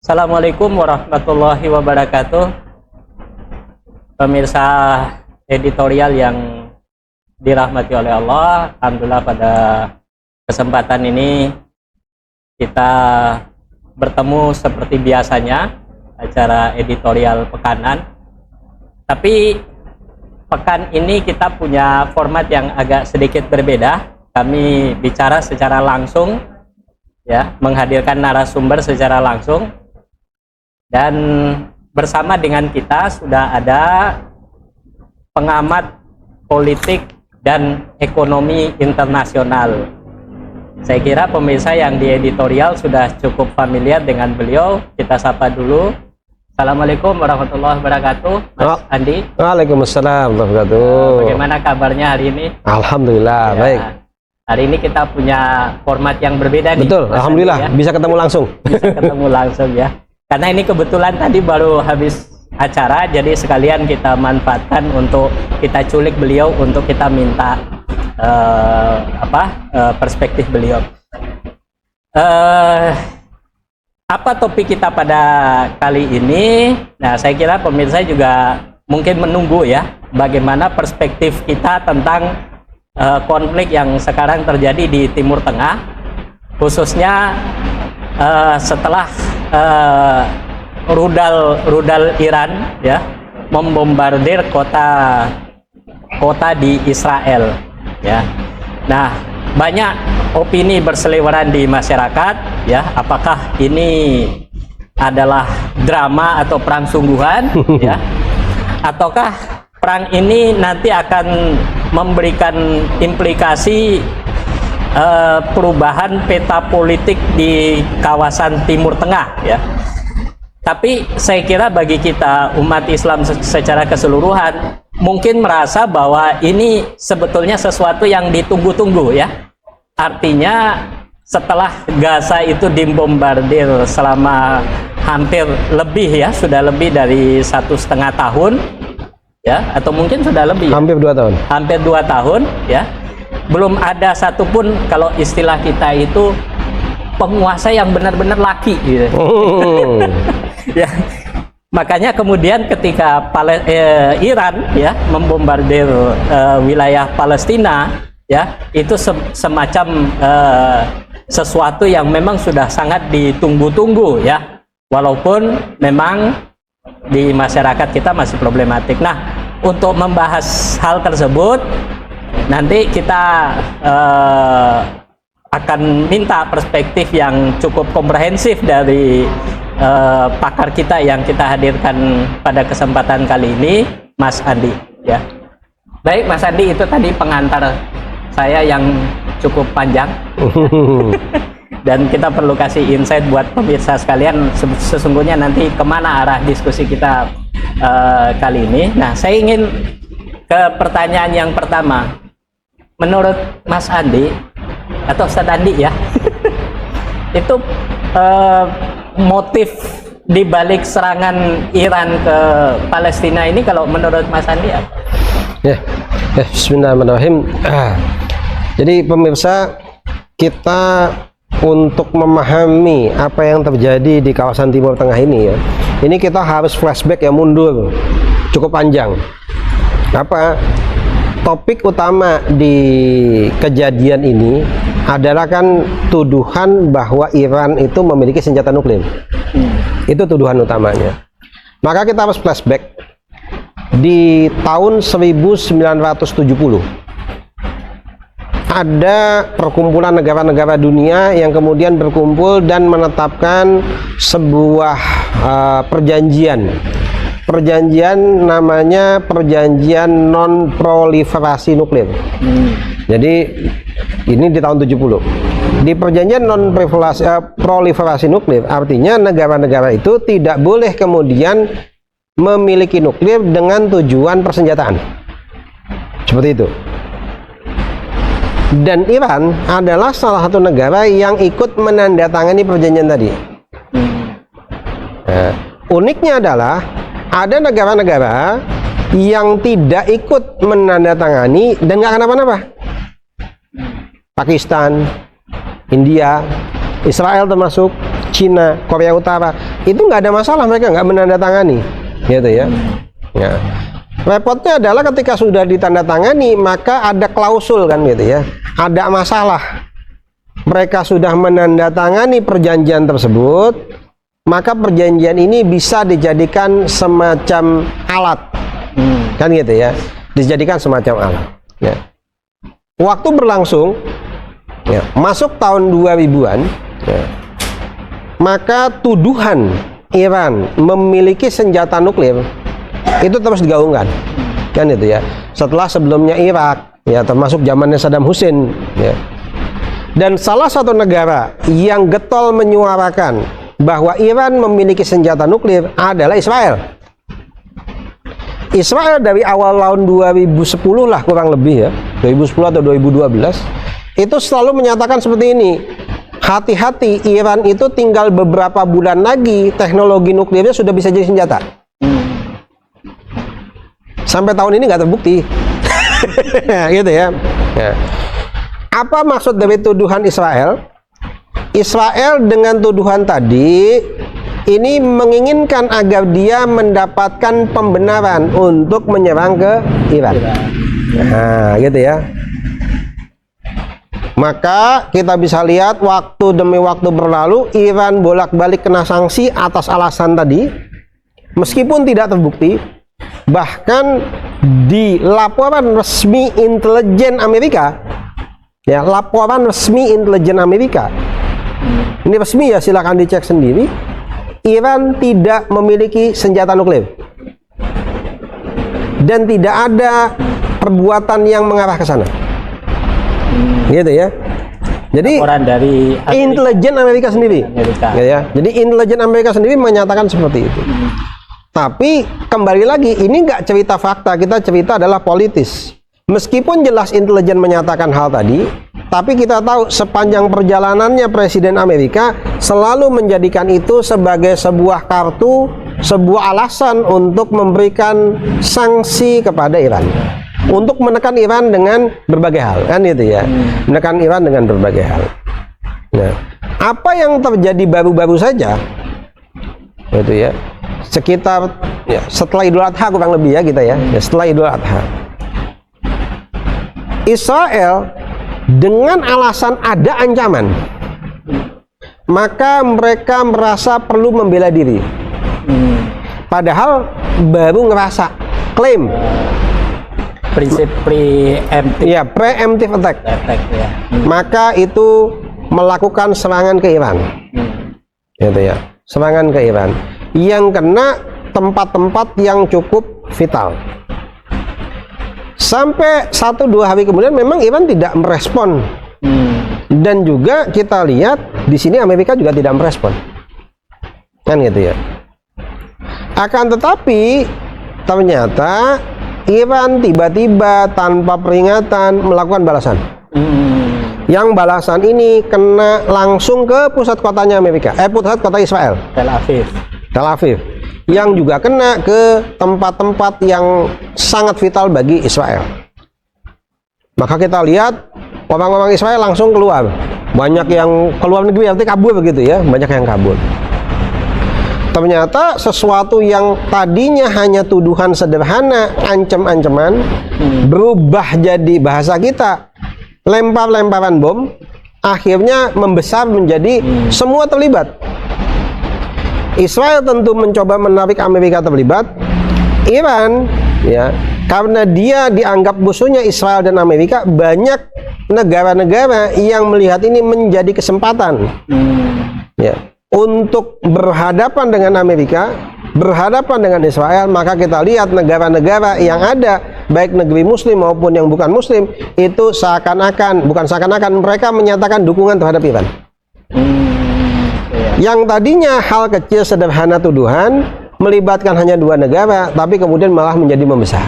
Assalamualaikum warahmatullahi wabarakatuh. Pemirsa editorial yang dirahmati oleh Allah, alhamdulillah pada kesempatan ini kita bertemu seperti biasanya acara editorial pekanan. Tapi pekan ini kita punya format yang agak sedikit berbeda. Kami bicara secara langsung, ya, menghadirkan narasumber secara langsung. Dan bersama dengan kita sudah ada pengamat politik dan ekonomi internasional. Saya kira pemirsa yang di editorial sudah cukup familiar dengan beliau. Kita sapa dulu. Assalamualaikum warahmatullahi wabarakatuh, Mas Andi. Waalaikumsalam warahmatullahi wabarakatuh. Bagaimana kabarnya hari ini? Alhamdulillah, ya, baik. Hari ini kita punya format yang berbeda. Betul, nih, alhamdulillah, Andi, ya. bisa ketemu langsung. Bisa ketemu langsung ya. Karena ini kebetulan tadi baru habis acara, jadi sekalian kita manfaatkan untuk kita culik beliau, untuk kita minta perspektif beliau. Apa topik kita pada kali ini? Nah, saya kira pemirsa juga mungkin menunggu ya, bagaimana perspektif kita tentang konflik yang sekarang terjadi di Timur Tengah, khususnya setelah rudal Iran ya membombardir kota di Israel ya. Nah, banyak opini berseliweran di masyarakat ya, apakah ini adalah drama atau perang sungguhan ya, ataukah perang ini nanti akan memberikan implikasi perubahan peta politik di kawasan Timur Tengah ya. Tapi saya kira bagi kita umat Islam secara keseluruhan mungkin merasa bahwa ini sebetulnya sesuatu yang ditunggu-tunggu ya. Artinya setelah Gaza itu dibombardir selama hampir lebih ya, sudah lebih dari 1,5 tahun ya, atau mungkin sudah lebih hampir 2 tahun. Hampir 2 tahun ya. Belum ada satupun, kalau istilah kita itu, penguasa yang benar-benar laki gitu. Ya, makanya kemudian ketika Iran ya membombardir wilayah Palestina ya, itu semacam sesuatu yang memang sudah sangat ditunggu-tunggu ya, walaupun memang di masyarakat kita masih problematik. Nah, untuk membahas hal tersebut nanti kita akan minta perspektif yang cukup komprehensif dari pakar kita yang kita hadirkan pada kesempatan kali ini, Mas Andi ya. Baik Mas Andi, itu tadi pengantar saya yang cukup panjang. Dan kita perlu kasih insight buat pemirsa sekalian sesungguhnya nanti kemana arah diskusi kita kali ini. Nah, saya ingin ke pertanyaan yang pertama. Menurut Mas Andi atau Ustadz Andi ya, itu motif dibalik serangan Iran ke Palestina ini kalau menurut Mas Andi apa? Ya, bismillahirrahmanirrahim. Jadi pemirsa, kita untuk memahami apa yang terjadi di kawasan Timur Tengah ini ya, ini kita harus flashback ya, mundur cukup panjang. Apa topik utama di kejadian ini adalah kan tuduhan bahwa Iran itu memiliki senjata nuklir. Itu tuduhan utamanya. Maka kita harus flashback di tahun 1970. Ada perkumpulan negara-negara dunia yang kemudian berkumpul dan menetapkan sebuah perjanjian. Perjanjian namanya Perjanjian Non-Proliferasi Nuklir. Jadi ini di tahun 70. Di Perjanjian Non-Proliferasi Nuklir artinya negara-negara itu tidak boleh kemudian memiliki nuklir dengan tujuan persenjataan. Seperti itu. Dan Iran adalah salah satu negara yang ikut menandatangani perjanjian tadi. Nah, uniknya adalah ada negara-negara yang tidak ikut menandatangani dan nggak kenapa-napa. Pakistan, India, Israel termasuk, Cina, Korea Utara, itu nggak ada masalah, mereka nggak menandatangani, gitu ya. Ya. Repotnya adalah ketika sudah ditandatangani maka ada klausul kan gitu ya, ada masalah. Mereka sudah menandatangani perjanjian tersebut, maka perjanjian ini bisa dijadikan semacam alat, kan gitu ya, dijadikan semacam alat. Ya. Waktu berlangsung, ya, masuk tahun 2000-an, ya, maka tuduhan Iran memiliki senjata nuklir itu terus digaungkan, kan itu ya. Setelah sebelumnya Irak, ya, termasuk zamannya Saddam Hussein, ya. Dan salah satu negara yang getol menyuarakan bahwa Iran memiliki senjata nuklir adalah Israel. Israel dari awal tahun 2010 lah kurang lebih ya, 2010 atau 2012, itu selalu menyatakan seperti ini. Hati-hati, Iran itu tinggal beberapa bulan lagi teknologi nuklirnya sudah bisa jadi senjata. Sampai tahun ini nggak terbukti. Gitu ya. Ya. Apa maksud dari tuduhan Israel? Israel dengan tuduhan tadi ini menginginkan agar dia mendapatkan pembenaran untuk menyerang ke Iran. Nah, gitu ya. Maka kita bisa lihat waktu demi waktu berlalu, Iran bolak-balik kena sanksi atas alasan tadi, meskipun tidak terbukti. Bahkan di laporan resmi intelijen Amerika, ya, laporan resmi intelijen Amerika, ini resmi ya, silakan dicek sendiri, Iran tidak memiliki senjata nuklir dan tidak ada perbuatan yang mengarah ke sana, gitu ya. Jadi dari intelijen Amerika sendiri, ya. Jadi intelijen Amerika sendiri menyatakan seperti itu. Tapi kembali lagi, ini nggak cerita fakta, kita cerita adalah politis. Meskipun jelas intelijen menyatakan hal tadi, tapi kita tahu sepanjang perjalanannya Presiden Amerika selalu menjadikan itu sebagai sebuah kartu, sebuah alasan untuk memberikan sanksi kepada Iran, untuk menekan Iran dengan berbagai hal, kan itu ya, menekan Iran dengan berbagai hal. Nah, apa yang terjadi baru-baru saja, itu ya, sekitar ya, setelah Idul Adha kurang lebih ya kita ya, setelah Idul Adha, Israel dengan alasan ada ancaman, maka mereka merasa perlu membela diri. Padahal baru ngerasa klaim prinsip preemptive, ya, preemptive attack, ya. Maka itu melakukan serangan ke Iran, gitu ya, serangan ke Iran yang kena tempat-tempat yang cukup vital. Sampai 1-2 hari kemudian memang Iran tidak merespon, dan juga kita lihat di sini Amerika juga tidak merespon, kan gitu ya. Akan tetapi ternyata Iran tiba-tiba tanpa peringatan melakukan balasan. Yang balasan ini kena langsung ke pusat kotanya Amerika, pusat kota Israel, Tel Aviv, yang juga kena ke tempat-tempat yang sangat vital bagi Israel. Maka kita lihat orang-orang Israel langsung keluar, banyak yang keluar negeri, artinya kabur begitu ya, banyak yang kabur. Ternyata sesuatu yang tadinya hanya tuduhan sederhana, ancam-ancaman, berubah jadi bahasa kita, lempar-lemparan bom, akhirnya membesar menjadi semua terlibat. Israel tentu mencoba menarik Amerika terlibat. Iran, ya, karena dia dianggap musuhnya Israel dan Amerika, banyak negara-negara yang melihat ini menjadi kesempatan, ya, untuk berhadapan dengan Amerika, berhadapan dengan Israel. Maka kita lihat negara-negara yang ada, baik negeri muslim maupun yang bukan muslim, itu seakan-akan, bukan seakan-akan, mereka menyatakan dukungan terhadap Iran. Yang tadinya hal kecil sederhana tuduhan melibatkan hanya 2 negara, tapi kemudian malah menjadi membesar.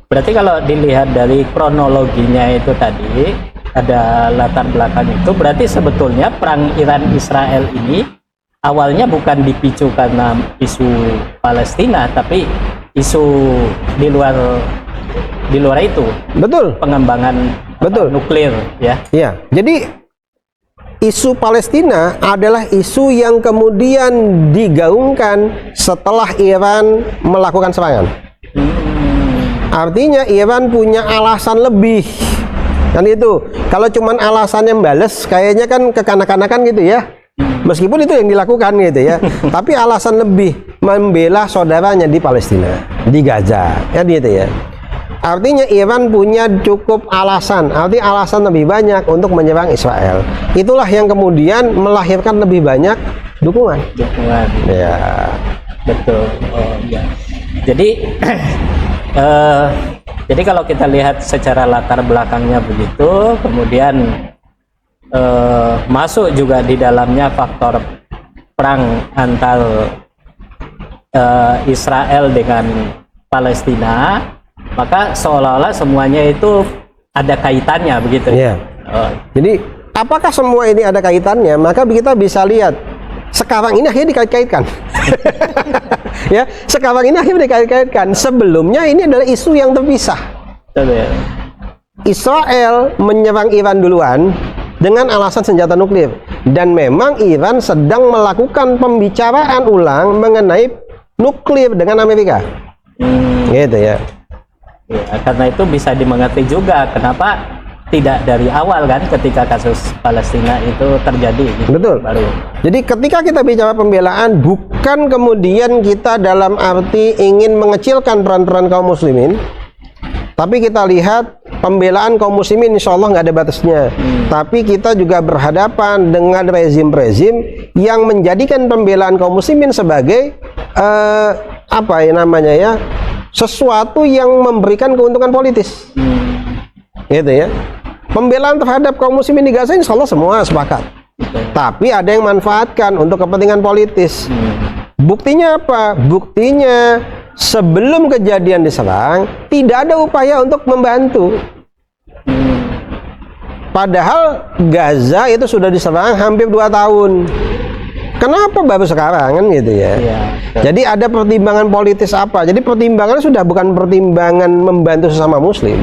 Berarti kalau dilihat dari kronologinya itu tadi, ada latar belakang itu, berarti sebetulnya perang Iran-Israel ini awalnya bukan dipicu karena isu Palestina, tapi isu di luar itu. Betul. Pengembangan betul nuklir, ya. Iya. Jadi isu Palestina adalah isu yang kemudian digaungkan setelah Iran melakukan serangan. Artinya Iran punya alasan lebih, kan itu. Kalau cuman alasannya bales, kayaknya kan kekanak-kanakan gitu ya. Meskipun itu yang dilakukan gitu ya, tapi alasan lebih membela saudaranya di Palestina, di Gaza, kan gitu ya. Artinya Iran punya cukup alasan, artinya alasan lebih banyak untuk menyerang Israel. Itulah yang kemudian melahirkan lebih banyak dukungan. Dukungan. Ya, Betul. Oh ya. Jadi jadi kalau kita lihat secara latar belakangnya begitu, kemudian masuk juga di dalamnya faktor perang antar Israel dengan Palestina, maka seolah-olah semuanya itu ada kaitannya begitu. ya. Jadi apakah semua ini ada kaitannya? Maka kita bisa lihat sekarang ini akhirnya dikait-kaitkan. Ya, sekarang ini akhirnya dikait-kaitkan. Sebelumnya ini adalah isu yang terpisah. Betul, ya. Israel menyerang Iran duluan dengan alasan senjata nuklir, dan memang Iran sedang melakukan pembicaraan ulang mengenai nuklir dengan Amerika. Gitu ya. Ya, karena itu bisa dimengerti juga kenapa tidak dari awal kan ketika kasus Palestina itu terjadi gitu. Betul. Baru. Jadi ketika kita bicara pembelaan, bukan kemudian kita dalam arti ingin mengecilkan peran-peran kaum muslimin, tapi kita lihat pembelaan kaum muslimin insya Allah nggak ada batasnya. Tapi kita juga berhadapan dengan rezim-rezim yang menjadikan pembelaan kaum muslimin sebagai apa ya namanya ya, sesuatu yang memberikan keuntungan politis. Gitu ya. Pembelaan terhadap kaum muslimin di Gaza insya Allah semua sepakat. Tapi ada yang manfaatkan untuk kepentingan politis. Buktinya apa? Buktinya sebelum kejadian diserang tidak ada upaya untuk membantu. Padahal Gaza itu sudah diserang hampir 2 tahun. Kenapa baru sekarang kan gitu ya? Jadi ada pertimbangan politis apa? Jadi pertimbangannya sudah bukan pertimbangan membantu sesama muslim.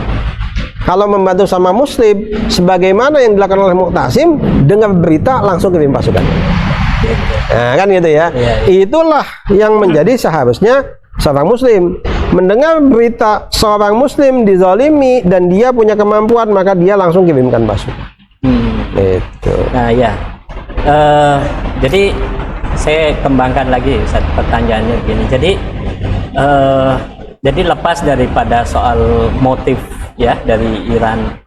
Kalau membantu sama muslim, sebagaimana yang dilakukan oleh Mu'tasim, dengar berita langsung kirim pasukan. Nah, kan gitu ya. Itulah yang menjadi seharusnya seorang muslim. Mendengar berita seorang muslim dizalimi dan dia punya kemampuan, maka dia langsung kirimkan pasukan. Itu. Nah ya, jadi saya kembangkan lagi pertanyaannya begini. Jadi lepas daripada soal motif ya dari Iran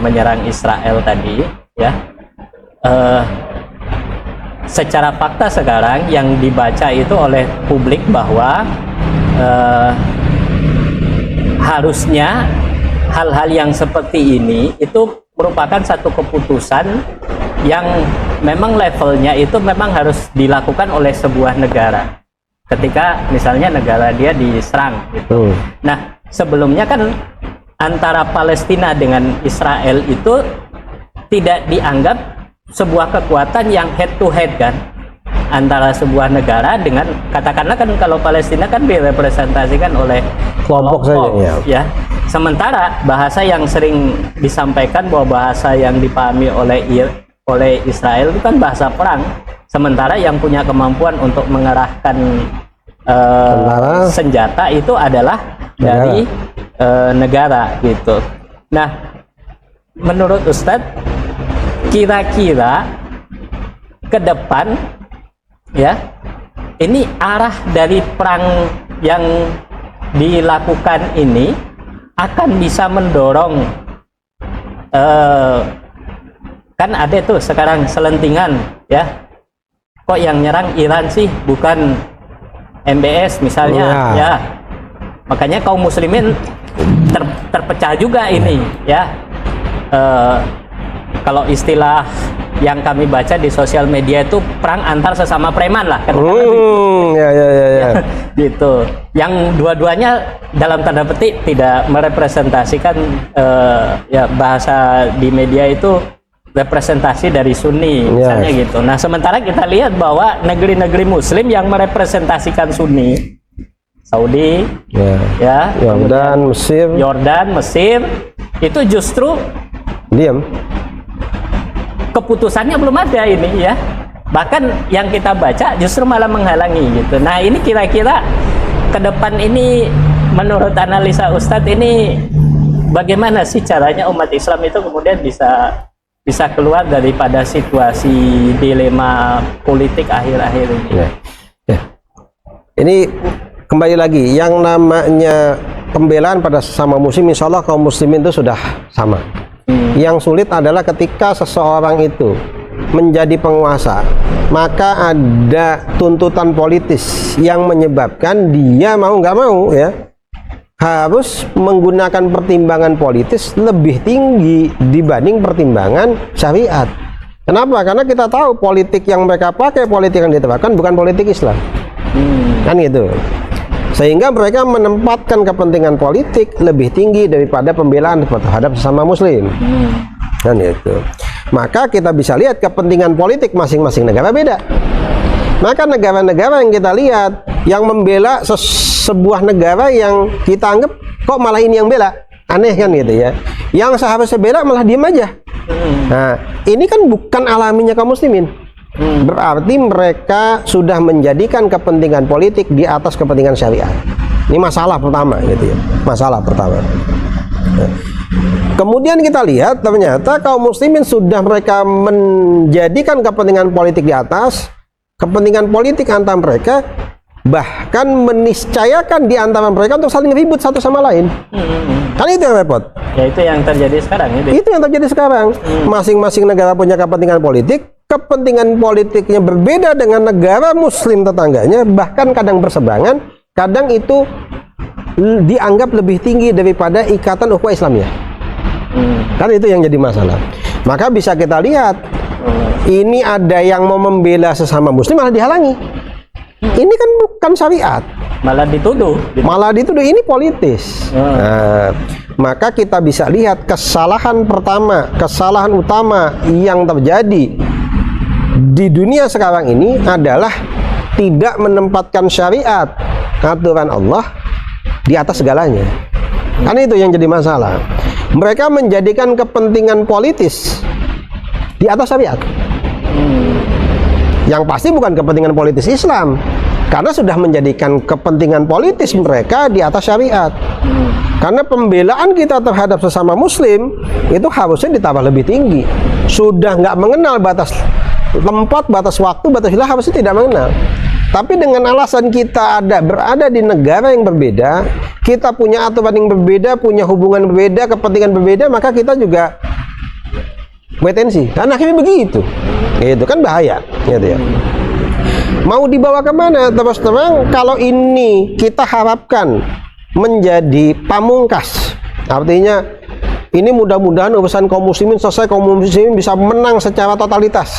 menyerang Israel tadi ya, secara fakta sekarang yang dibaca itu oleh publik bahwa harusnya hal-hal yang seperti ini itu merupakan satu keputusan yang memang levelnya itu memang harus dilakukan oleh sebuah negara ketika misalnya negara dia diserang gitu. Nah sebelumnya kan antara Palestina dengan Israel itu tidak dianggap sebuah kekuatan yang head to head kan, antara sebuah negara dengan, katakanlah kan kalau Palestina kan direpresentasikan oleh kelompok saja ya. Sementara bahasa yang sering disampaikan bahwa bahasa yang dipahami oleh Israel itu kan bahasa perang, sementara yang punya kemampuan untuk mengerahkan senjata itu adalah dari negara gitu. Nah, menurut Ustadz, kira-kira ke depan ya, ini arah dari perang yang dilakukan ini akan bisa mendorong kan ada tuh sekarang selentingan ya, kok yang nyerang Iran sih bukan MBS misalnya ya. Makanya kaum muslimin terpecah juga ini ya. Kalau istilah yang kami baca di sosial media itu perang antar sesama preman lah kan. Ya. Gitu. Yang dua-duanya dalam tanda petik tidak merepresentasikan ya, bahasa di media itu representasi dari Sunni misalnya gitu. Nah, sementara kita lihat bahwa negeri-negeri muslim yang merepresentasikan Sunni, Saudi, ya, Yordan, Mesir, itu justru diam. keputusannya belum ada ini ya. Bahkan yang kita baca justru malah menghalangi gitu. Nah ini kira-kira ke depan ini menurut analisa Ustadz ini bagaimana sih caranya umat Islam itu kemudian bisa keluar daripada situasi dilema politik akhir-akhir ini? Ya. Ini kembali lagi yang namanya pembelaan pada sesama muslim, insya Allah kaum muslimin itu sudah sama. Yang sulit adalah ketika seseorang itu menjadi penguasa, maka ada tuntutan politis yang menyebabkan dia mau nggak mau ya harus menggunakan pertimbangan politis lebih tinggi dibanding pertimbangan syariat. Kenapa? Karena kita tahu politik yang mereka pakai, politik yang diterapkan bukan politik Islam. Kan gitu. Sehingga mereka menempatkan kepentingan politik lebih tinggi daripada pembelaan terhadap sesama muslim. Kan itu. Maka kita bisa lihat kepentingan politik masing-masing negara beda. Maka negara-negara yang kita lihat yang membela sebuah negara yang kita anggap kok malah ini yang bela, aneh kan gitu ya. Yang seharusnya bela malah diem aja. Nah, ini kan bukan alaminya kaum muslimin. Berarti mereka sudah menjadikan kepentingan politik di atas kepentingan syariat. Ini masalah pertama gitu ya. Masalah pertama. Kemudian kita lihat ternyata kaum muslimin sudah mereka menjadikan kepentingan politik di atas kepentingan politik antar mereka, bahkan meniscayakan di antara mereka untuk saling ribut satu sama lain. Kan itu yang repot. Ya itu yang terjadi sekarang itu. Itu yang terjadi sekarang. Masing-masing negara punya kepentingan politik, kepentingan politiknya berbeda dengan negara muslim tetangganya, bahkan kadang berseberangan, kadang itu dianggap lebih tinggi daripada ikatan ukhuwah Islamiyah. Kan itu yang jadi masalah. Maka bisa kita lihat ini ada yang mau membela sesama muslim malah dihalangi. Ini kan bukan syariat, malah dituduh. Malah dituduh ini politis. Nah, maka kita bisa lihat kesalahan pertama, kesalahan utama yang terjadi di dunia sekarang ini adalah tidak menempatkan syariat, aturan Allah di atas segalanya. Kan itu yang jadi masalah. Mereka menjadikan kepentingan politis di atas syariat. Yang pasti bukan kepentingan politis Islam, karena sudah menjadikan kepentingan politis mereka di atas syariat. Karena pembelaan kita terhadap sesama muslim itu harusnya ditambah lebih tinggi. Sudah nggak mengenal batas tempat, batas waktu, batas wilayah, harusnya tidak mengenal. Tapi dengan alasan kita berada di negara yang berbeda, kita punya aturan yang berbeda, punya hubungan berbeda, kepentingan berbeda, maka kita juga wait and see. Karena akhirnya begitu. Itu kan bahaya, gitu ya. Mau dibawa kemana? Terus terang, kalau ini kita harapkan menjadi pamungkas, artinya ini mudah-mudahan urusan kaum muslimin selesai, kaum muslimin bisa menang secara totalitas.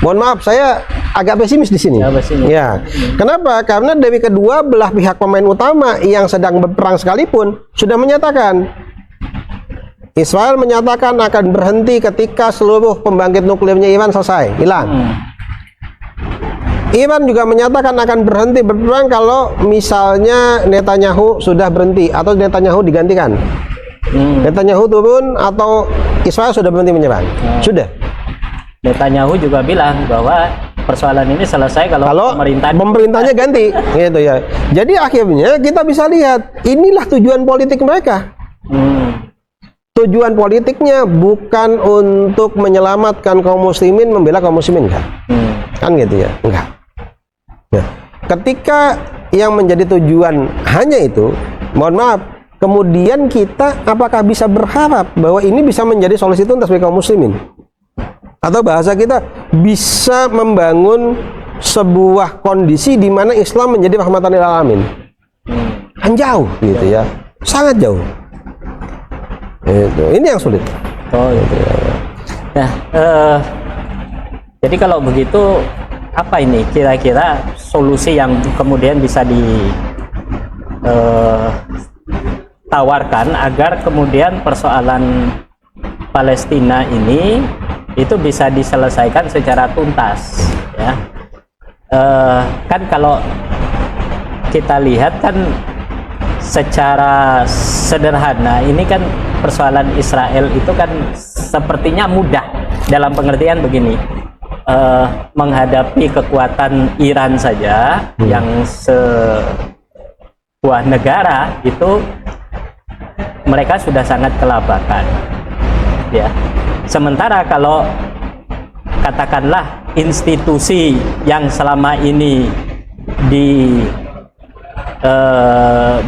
Mohon maaf, saya agak pesimis di sini. Ya, kenapa? Karena dari kedua belah pihak pemain utama yang sedang berperang sekalipun sudah menyatakan, Israel menyatakan akan berhenti ketika seluruh pembangkit nuklirnya Iran selesai, hilang. Iran juga menyatakan akan berhenti berperang kalau misalnya Netanyahu sudah berhenti atau Netanyahu digantikan. Netanyahu turun atau Israel sudah berhenti menyerang. Sudah. Netanyahu juga bilang bahwa persoalan ini selesai kalau pemerintahnya ganti, gitu ya. Jadi akhirnya kita bisa lihat inilah tujuan politik mereka. Tujuan politiknya bukan untuk menyelamatkan kaum muslimin, membela kaum muslimin, enggak. Kan gitu ya, enggak. Ya. Ketika yang menjadi tujuan hanya itu, mohon maaf, kemudian kita apakah bisa berharap bahwa ini bisa menjadi solusi tuntas bagi kaum muslimin? Atau bahasa kita bisa membangun sebuah kondisi di mana Islam menjadi rahmatan lil alamin? Kan jauh gitu ya, sangat jauh. Ini yang sulit. Oh gitu ya. Nah, jadi kalau begitu apa ini kira-kira solusi yang kemudian bisa ditawarkan agar kemudian persoalan Palestina ini itu bisa diselesaikan secara tuntas, ya? Kan kalau kita lihat kan secara sederhana ini kan persoalan Israel itu kan sepertinya mudah dalam pengertian begini, menghadapi kekuatan Iran saja yang sebuah negara itu mereka sudah sangat kelabakan, ya. Sementara kalau katakanlah institusi yang selama ini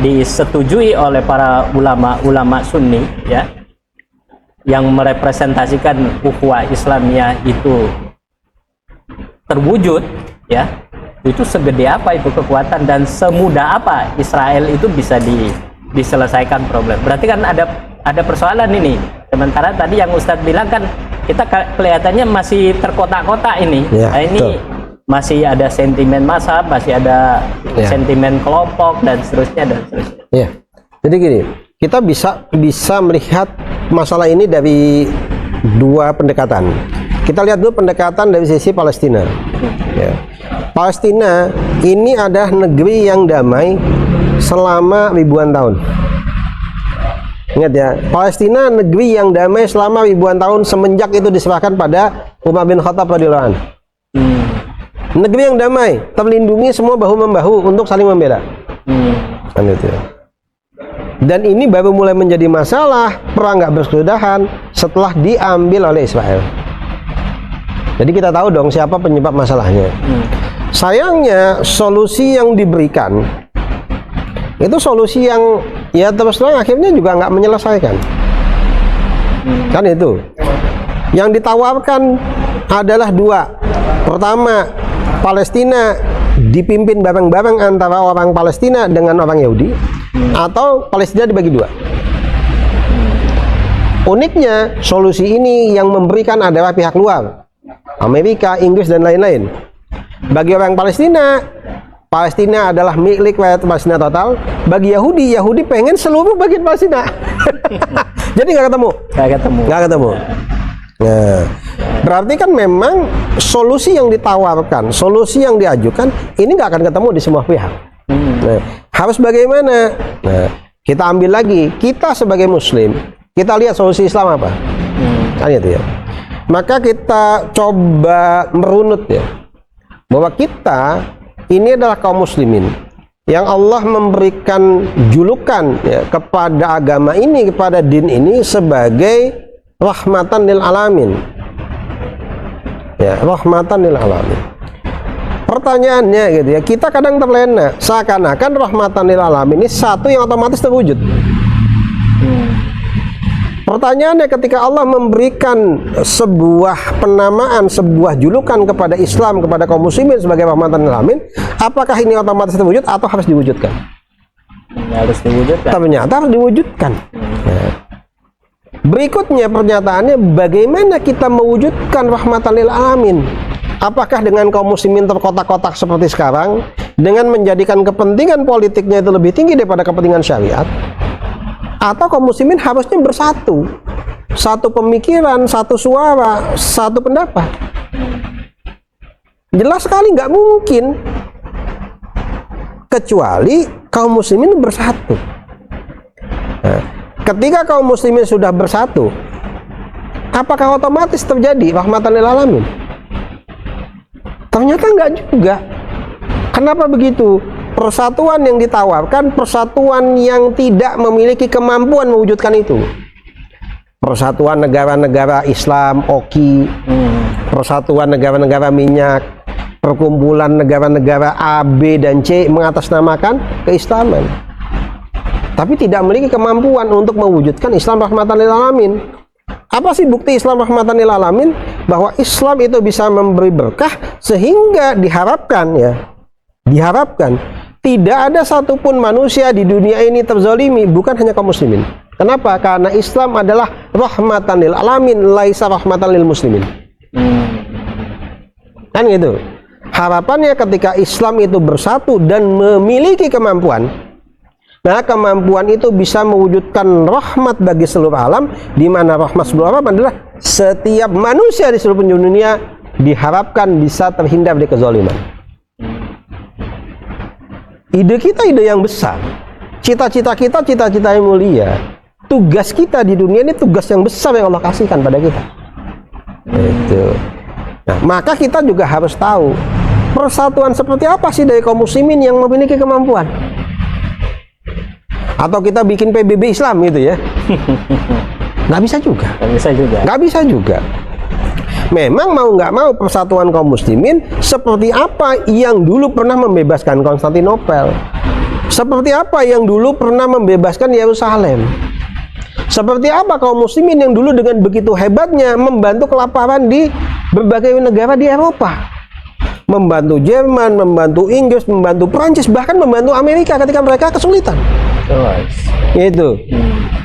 disetujui oleh para ulama Sunni, ya, yang merepresentasikan ukhuwah Islamiyah itu terwujud, ya, itu segede apa itu kekuatan dan semudah apa Israel itu bisa diselesaikan problem. Berarti kan ada persoalan ini. Sementara tadi yang Ustadz bilang kan kita kelihatannya masih terkotak-kotak ini. Ya, nah, ini betul. masih ada sentimen massa, masih ada sentimen kelompok dan seterusnya dan seterusnya. Ya. Jadi gini, kita bisa melihat masalah ini dari dua pendekatan. Kita lihat dulu pendekatan dari sisi Palestina. Ya. Palestina ini adalah negeri yang damai selama ribuan tahun. Ingat ya, Palestina negeri yang damai selama ribuan tahun semenjak itu diserahkan pada Umar bin Khattab radhiyallahu anhu. Negeri yang damai, terlindungi semua bahu-membahu untuk saling membela. Kan gitu ya. Dan ini baru mulai menjadi masalah, perang nggak berkesudahan setelah diambil oleh Israel. Jadi kita tahu dong siapa penyebab masalahnya. Sayangnya solusi yang diberikan itu solusi yang ya terus terang akhirnya juga nggak menyelesaikan. Kan itu. Yang ditawarkan adalah dua. Pertama, Palestina dipimpin bareng-bareng antara orang Palestina dengan orang Yahudi, atau Palestina dibagi dua. Uniknya solusi ini yang memberikan adalah pihak luar, Amerika, Inggris dan lain-lain. Bagi orang Palestina, Palestina adalah milik rakyat Palestina total. Bagi Yahudi, Yahudi pengen seluruh bagian Palestina. Jadi nggak ketemu. Nah, berarti kan memang solusi yang ditawarkan, solusi yang diajukan ini nggak akan ketemu di semua pihak. Nah, harus bagaimana? Nah, kita ambil lagi, kita sebagai Muslim, kita lihat solusi Islam apa? Kan itu ya. Maka kita coba merunut ya, bahwa kita ini adalah kaum muslimin yang Allah memberikan julukan ya, kepada agama ini, kepada din ini sebagai rahmatan lil alamin. Ya, rahmatan lil alamin. Pertanyaannya gitu ya, kita kadang terlena seakan-akan rahmatan lil alamin ini satu yang otomatis terwujud. Pertanyaannya, ketika Allah memberikan sebuah penamaan, sebuah julukan kepada Islam, kepada kaum muslimin sebagai rahmatan lil alamin, apakah ini otomatis terwujud atau harus diwujudkan? Harus diwujudkan. Ternyata harus diwujudkan. Nah, berikutnya pernyataannya, bagaimana kita mewujudkan rahmatan lil alamin? Apakah dengan kaum muslimin terkotak-kotak seperti sekarang, dengan menjadikan kepentingan politiknya itu lebih tinggi daripada kepentingan syariat? Atau kaum muslimin harusnya bersatu, satu pemikiran, satu suara, satu pendapat? Jelas sekali nggak mungkin, kecuali kaum muslimin bersatu. Nah, ketika kaum muslimin sudah bersatu, apakah otomatis terjadi rahmatan lil alamin? Ternyata enggak juga. Kenapa begitu? Persatuan yang ditawarkan, persatuan yang tidak memiliki kemampuan mewujudkan itu. Persatuan negara-negara Islam, OKI, persatuan negara-negara minyak, perkumpulan negara-negara A, B, dan C mengatasnamakan keislaman, tapi tidak memiliki kemampuan untuk mewujudkan Islam rahmatan lil alamin. Apa sih bukti Islam rahmatan lil alamin? Bahwa Islam itu bisa memberi berkah sehingga diharapkan tidak ada satupun manusia di dunia ini terzalimi, bukan hanya kaum muslimin. Kenapa? Karena Islam adalah rahmatan lil alamin, laisa rahmatan lil muslimin. Kan gitu. Harapannya ketika Islam itu bersatu dan memiliki kemampuan, nah kemampuan itu bisa mewujudkan rahmat bagi seluruh alam, di mana rahmat seluruh alam adalah setiap manusia di seluruh penjuru dunia diharapkan bisa terhindar dari kezaliman. Ide kita ide yang besar, cita-cita kita cita-cita yang mulia, tugas kita di dunia ini tugas yang besar yang Allah kasihkan pada kita. Itu. Nah, maka kita juga harus tahu persatuan seperti apa sih dari kaum muslimin yang memiliki kemampuan. Atau kita bikin PBB Islam gitu ya. Nggak bisa juga. Nggak bisa juga. Nggak bisa juga. Memang mau nggak mau persatuan kaum muslimin seperti apa yang dulu pernah membebaskan Konstantinopel, seperti apa yang dulu pernah membebaskan Yerusalem, seperti apa kaum muslimin yang dulu dengan begitu hebatnya membantu kelaparan di berbagai negara di Eropa, membantu Jerman, membantu Inggris, membantu Prancis, bahkan membantu Amerika ketika mereka kesulitan. Itu.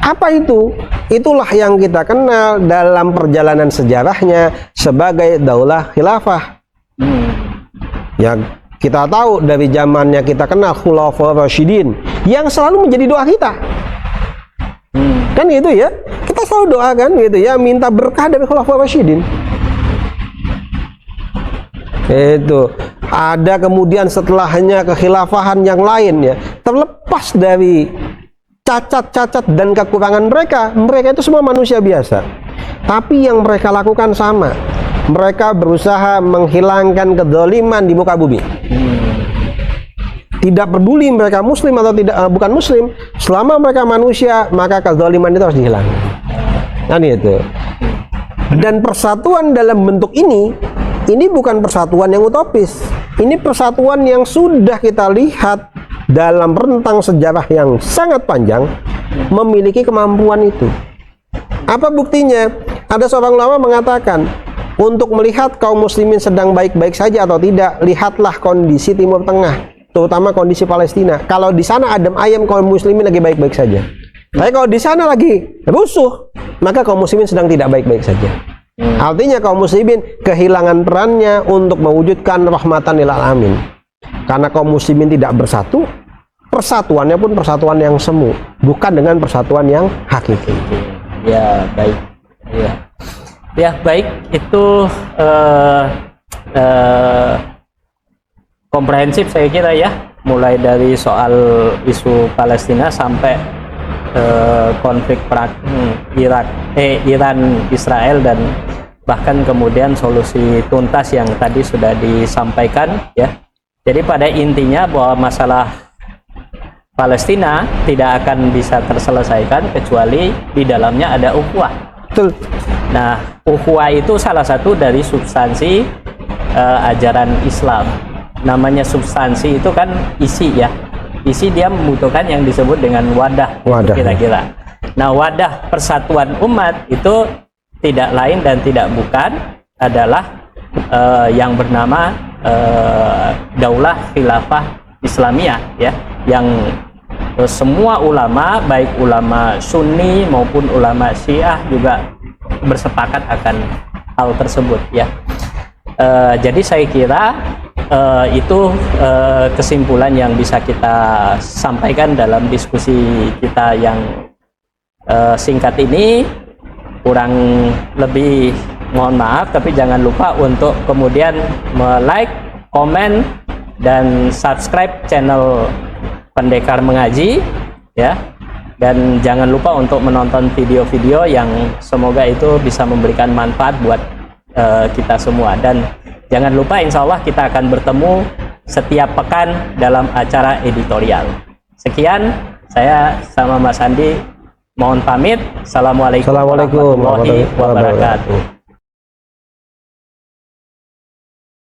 Apa itu? Itulah yang kita kenal dalam perjalanan sejarahnya sebagai daulah khilafah. Yang kita tahu dari zamannya kita kenal Khulafaur Rasyidin yang selalu menjadi doa kita. Kan gitu ya. Kita selalu doakan gitu ya, minta berkah dari Khulafaur Rasyidin. Itu. Ada kemudian setelahnya kekhilafahan yang lain ya. Terlepas dari cacat-cacat dan kekurangan mereka itu semua manusia biasa. Tapi yang mereka lakukan sama. Mereka berusaha menghilangkan kedzaliman di muka bumi. Tidak peduli mereka muslim atau tidak, bukan muslim, selama mereka manusia, maka kedzaliman itu harus dihilangkan. Nah itu. Dan persatuan dalam bentuk ini bukan persatuan yang utopis. Ini persatuan yang sudah kita lihat dalam rentang sejarah yang sangat panjang memiliki kemampuan itu. Apa buktinya? Ada seorang ulama mengatakan, untuk melihat kaum muslimin sedang baik-baik saja atau tidak, lihatlah kondisi Timur Tengah, terutama kondisi Palestina. Kalau di sana adem ayem, kaum muslimin lagi baik-baik saja. Tapi kalau di sana lagi rusuh, maka kaum muslimin sedang tidak baik-baik saja. Artinya kaum muslimin kehilangan perannya untuk mewujudkan rahmatan lil alamin. Karena kaum muslimin tidak bersatu, persatuannya pun persatuan yang semu, bukan dengan persatuan yang hakiki. Ya, baik. Ya. Ya, baik. Itu komprehensif saya kira ya, mulai dari soal isu Palestina sampai konflik perang Iran Israel, dan bahkan kemudian solusi tuntas yang tadi sudah disampaikan ya. Jadi pada intinya bahwa masalah Palestina tidak akan bisa terselesaikan kecuali di dalamnya ada ukhuwah. Betul. Nah, ukhuwah itu salah satu dari substansi ajaran Islam. Namanya substansi itu kan isi ya. Isi dia membutuhkan yang disebut dengan wadah. Kira-kira. Nah, wadah persatuan umat itu tidak lain dan tidak bukan adalah yang bernama daulah khilafah Islamiyah ya, yang semua ulama, baik ulama Sunni maupun ulama Syiah juga bersepakat akan hal tersebut ya. Jadi saya kira itu kesimpulan yang bisa kita sampaikan dalam diskusi kita yang singkat ini. Kurang lebih mohon maaf, tapi jangan lupa untuk kemudian like, komen, dan subscribe channel Pendekar Mengaji ya. Dan jangan lupa untuk menonton video-video yang semoga itu bisa memberikan manfaat buat kita semua. Dan jangan lupa, insya Allah kita akan bertemu setiap pekan dalam acara editorial. Sekian, saya sama Mas Andi mohon pamit. Assalamualaikum warahmatullahi wabarakatuh.